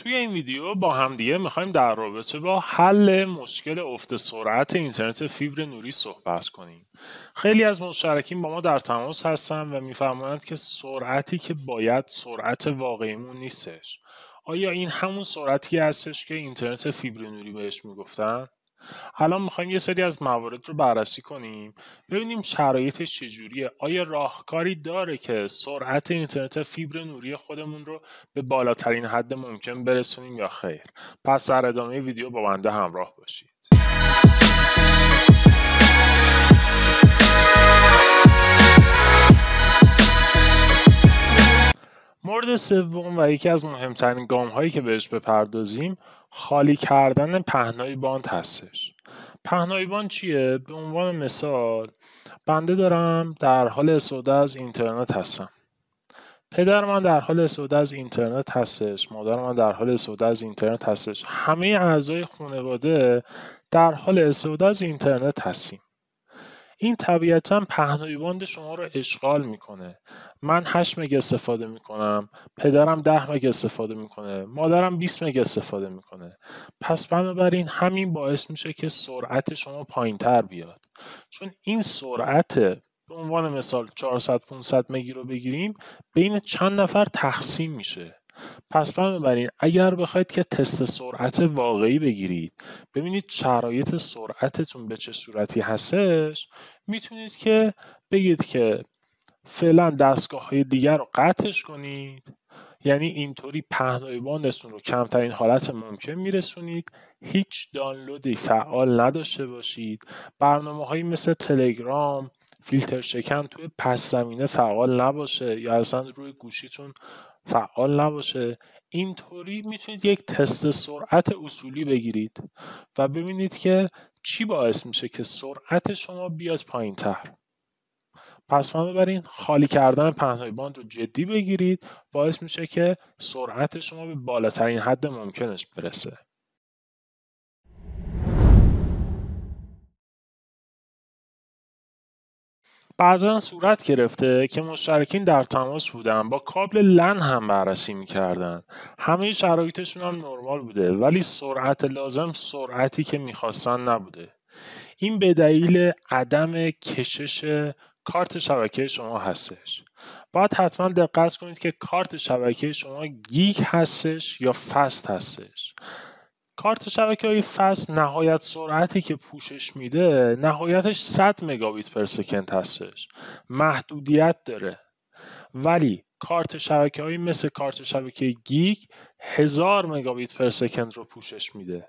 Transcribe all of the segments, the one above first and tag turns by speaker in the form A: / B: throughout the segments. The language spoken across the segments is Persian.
A: توی این ویدیو با همدیگه میخوایم در رابطه با حل مشکل افت سرعت اینترنت فیبر نوری صحبت کنیم. خیلی از مشترکین با ما در تماس هستن و میفرمایند که سرعتی که باید سرعت واقعیمون نیستش. آیا این همون سرعتی هستش که اینترنت فیبر نوری بهش میگفتن؟ الان میخوایم یه سری از موارد رو بررسی کنیم، ببینیم شرایطش چجوریه. آیا راهکاری داره که سرعت اینترنت فیبر نوری خودمون رو به بالاترین حد ممکن برسونیم یا خیر؟ پس در ادامه ویدیو با بنده همراه باشید. مورد سوم و یکی از مهمترین گام هایی که بهش بپردازیم خالی کردن پهنای باند هستش. پهنای باند چیه؟ به عنوان مثال بنده دارم در حال استفاده از اینترنت هستم. پدر من در حال استفاده از اینترنت هستش، مادر من در حال استفاده از اینترنت هستش. همه اعضای خانواده در حال استفاده از اینترنت هستیم. این طبیعتاً پهنای باند شما رو اشغال میکنه. من 8 مگ استفاده میکنم، پدرم 10 مگ استفاده میکنه، مادرم 20 مگ استفاده میکنه. پس بنابراین همین باعث میشه که سرعت شما پایینتر بیاد. چون این سرعت به عنوان مثال 400-500 مگی رو بگیریم بین چند نفر تقسیم میشه. پس بنابراین اگر بخواید که تست سرعت واقعی بگیرید، ببینید شرایط سرعتتون به چه صورتی هستش، میتونید که بگید که فعلا دستگاه های دیگر رو قطعش کنید، یعنی اینطوری پهنای باندتون رو کمترین حالت ممکن میرسونید، هیچ دانلودی فعال نداشته باشید، برنامه هایی مثل تلگرام، فیلتر شکن توی پس زمینه فعال نباشه یا اصلا روی گوشیتون فعال نباشه. اینطوری میتونید یک تست سرعت اصولی بگیرید و ببینید که چی باعث میشه که سرعت شما بیاد پایین تر. پس بنابراین خالی کردن پهنای باند رو جدی بگیرید، باعث میشه که سرعت شما به بالاترین حد ممکنش برسه. بعضا صورت گرفته که مشترکین در تماس بودن، با کابل لن هم بررسی میکردن، همه شرایطشون هم نرمال بوده ولی سرعت لازم سرعتی که میخواستن نبوده. این به دلیل عدم کشش کارت شبکه شما هستش. باید حتما دقت کنید که کارت شبکه شما گیگ هستش یا فست هستش. کارت شبکه های فست نهایت سرعتی که پوشش میده نهایتش 100 مگابیت پر سکند هستش، محدودیت داره. ولی کارت شبکه هایی مثل کارت شبکه گیگ 1000 مگابیت پر سکند رو پوشش میده.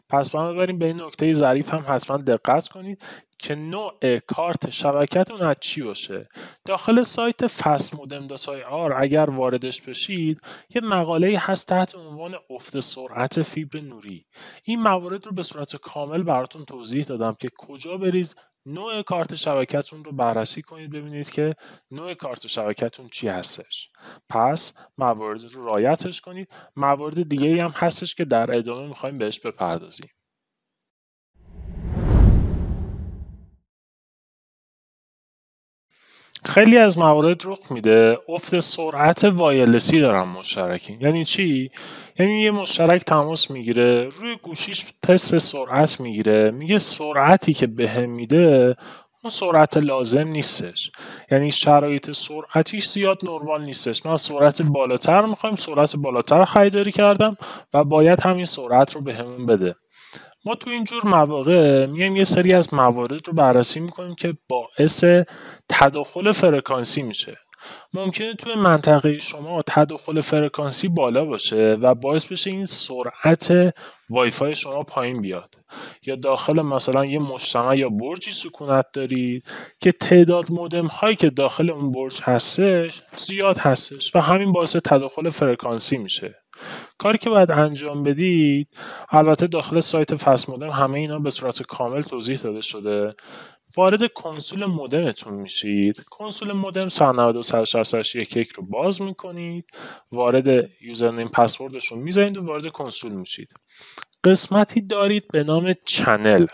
A: پس بنابراین به این نکته ظریف هم حتما دقت کنید که نوع کارت شبکتون از چی باشه. داخل سایت fastmodem.ir اگر واردش بشید یه مقاله هست تحت عنوان افت سرعت فیبر نوری. این موارد رو به صورت کامل براتون توضیح دادم که کجا برید نوع کارت شبکتون رو بررسی کنید، ببینید که نوع کارت شبکتون چی هستش. پس موارد رو رعایتش کنید. موارد دیگه هم هستش که در ادامه میخوایم بهش بپردازیم. خیلی از موارد رخ میده افت سرعت وایرلسی دارن مشترکین. یعنی چی؟ یعنی یه مشترک تماس میگیره، روی گوشیش تست سرعت میگیره، میگه سرعتی که بهم میده اون سرعت لازم نیستش، یعنی شرایط سرعتیش زیاد نرمال نیستش. من سرعت بالاتر میخوایم، سرعت بالاتر خریداری کردم و باید همین سرعت رو بهمون بده. ما تو اینجور مواقع میایم یه سری از موارد رو بررسی میکنیم که باعث تداخل فرکانسی میشه. ممکنه توی منطقه شما تداخل فرکانسی بالا باشه و باعث بشه این سرعت وای فای شما پایین بیاد، یا داخل مثلا یه مجتمع یا برجی سکونت دارید که تعداد مودم هایی که داخل اون برج هستش زیاد هستش و همین باعث تداخل فرکانسی میشه. کاری که باید انجام بدید، البته داخل سایت فست مودم همه اینا به صورت کامل توضیح داده شده. وارد کنسول مودمتون میشید. کنسول مودم 192.168.1.1 رو باز میکنید، وارد یوزرنیم پسوردشون میذارید و وارد کنسول میشید. قسمتی دارید به نام چنل.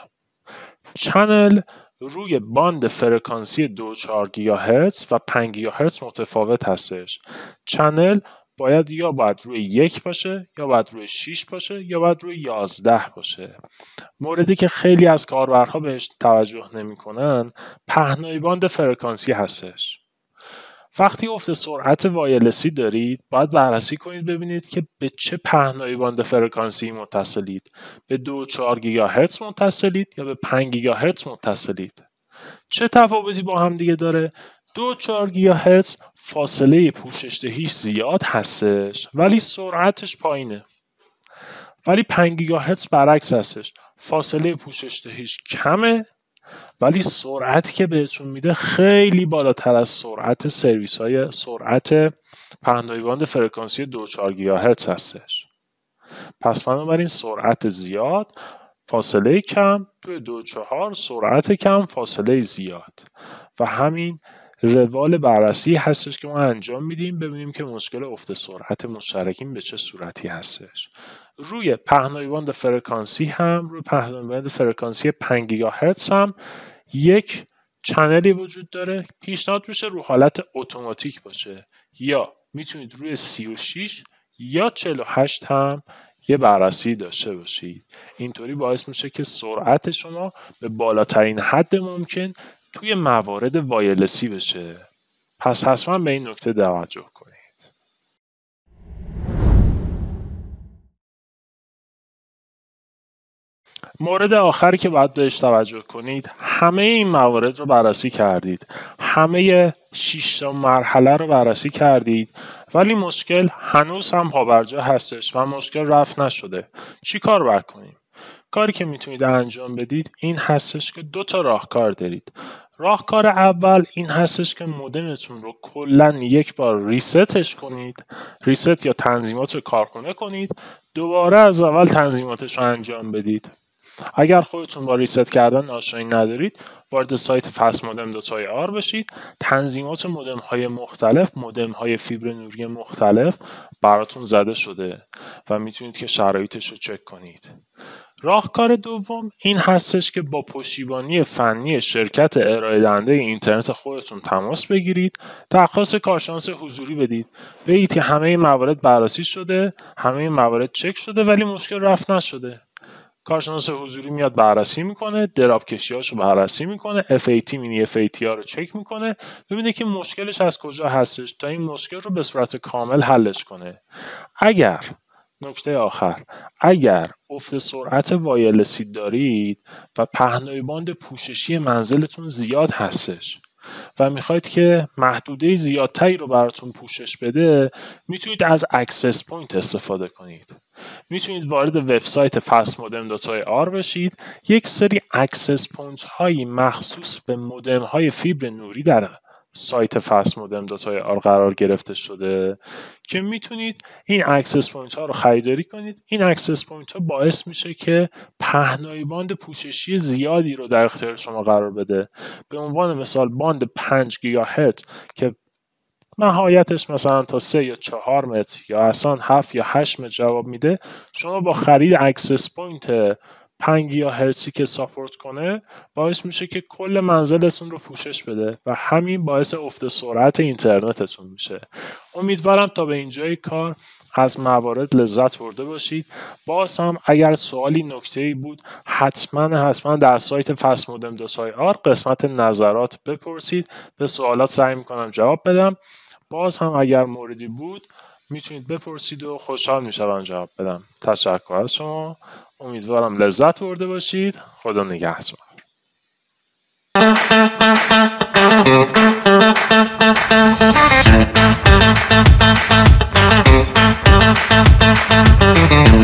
A: چنل روی باند فرکانسی 2.4 گیگاهرتز و 5 گیگاهرتز متفاوت هستش. چنل باید روی 1 باشه، یا باید روی 6 باشه، یا باید روی 11 باشه. موردی که خیلی از کاربرها بهش توجه نمی‌کنن پهنای باند فرکانسی هستش. وقتی افت سرعت وایرلسی دارید باید بررسی کنید ببینید که به چه پهنای باند فرکانسی متصلید. به 2.4 گیگاهرتز متصلید یا به 5 گیگاهرتز متصلید. چه تفاوتی با هم دیگه داره؟ 2.4 گیگاهرتز فاصله پوشش دهیش زیاد هستش ولی سرعتش پایینه. ولی 5 گیگاهرتز برعکس هستش. فاصله پوشش دهیش کمه ولی سرعتی که بهتون میده خیلی بالاتر از سرعت پهنای باند فرکانسی 2.4 گیگاهرتز هستش. پس بنابراین سرعت زیاد، فاصله کم، توی 2.4 سرعت کم، فاصله زیاد و همین روال بررسی هستش که ما انجام میدیم ببینیم که مشکل افت سرعت مشترکین به چه صورتی هستش. روی پهنای باند فرکانسی هم، روی پهنای باند فرکانسی 5 گیگاهرتز هم یک چنلی وجود داره. پیشنهاد میشه رو حالت اتوماتیک باشه یا میتونید روی 36 یا 48 هم یه بررسی داشته باشید. اینطوری باعث میشه که سرعت شما به بالاترین حد ممکن توی موارد وایرلسی بشه. پس حتما به این نکته توجه کنید. مورد آخری که باید بهش توجه کنید، همه این موارد رو بررسی کردید، همه 6 مرحله رو بررسی کردید ولی مشکل هنوز هم پابرجا هستش و مشکل رفع نشده. چی کار باید کنیم؟ کاری که میتونید انجام بدید این هستش که 2 تا راهکار دارید. راهکار اول این هستش که مودمتون رو کلاً یک بار ریستش کنید، ریست یا تنظیمات رو کارخونه کنید، دوباره از اول تنظیماتش رو انجام بدید. اگر خودتون با ریست کردن آشنایی ندارید وارد سایت fastmodem.ir بشید. تنظیمات مودم های مختلف، مودم های فیبر نوری مختلف براتون زده شده و میتونید که شرایطش رو چک کنید. راهکار دوم این هستش که با پشتیبانی فنی شرکت ارائه دهنده اینترنت خودتون تماس بگیرید، درخواست کارشناس حضوری بدید، بگید که همه موارد بررسی شده، همه موارد چک شده ولی مشکل رفع نشده. کارشناس حضوری میاد بررسی میکنه، دراب کشی‌هاشو بررسی میکنه، FAT مینی FAT ها رو چک میکنه، ببینه که مشکلش از کجا هستش تا این مشکل رو به صورت کامل حلش کنه. نکته آخر، اگر افت سرعت وایرلسی دارید و پهنای باند پوششی منزلتون زیاد هستش و میخواید که محدوده زیادتری رو براتون پوشش بده، میتونید از اکسس پوینت استفاده کنید. میتونید وارد وبسایت fastmodem.ir بشید. یک سری اکسس پوینت هایی مخصوص به مودم های فیبر نوری در سایت fastmodem.ir قرار گرفته شده که میتونید این اکسس پوینت ها رو خریداری کنید. این اکسس پوینت ها باعث میشه که پهنای باند پوششی زیادی رو در اختیار شما قرار بده. به عنوان مثال باند 5 گیگاهرتز که نهایتش مثلا تا 3 یا 4 متر یا اصلا 7 یا 8 متر جواب میده، شما با خرید اکسس پوینت 5 گیگاهرتزی که ساپورت کنه باعث میشه که کل منزلتون رو پوشش بده و همین باعث افت سرعت اینترنتتون میشه. امیدوارم تا به اینجای کار از موارد لذت برده باشید. باز هم اگر سوالی نکته‌ای بود حتما در سایت fastmodem.ir قسمت نظرات بپرسید. به سوالات سعی میکنم جواب بدم. باز هم اگر موردی بود میتونید بپرسید و خوشحال میشم جواب بدم. تشکر از شما. امیدوارم لذت برده باشید. خدا نگهدار.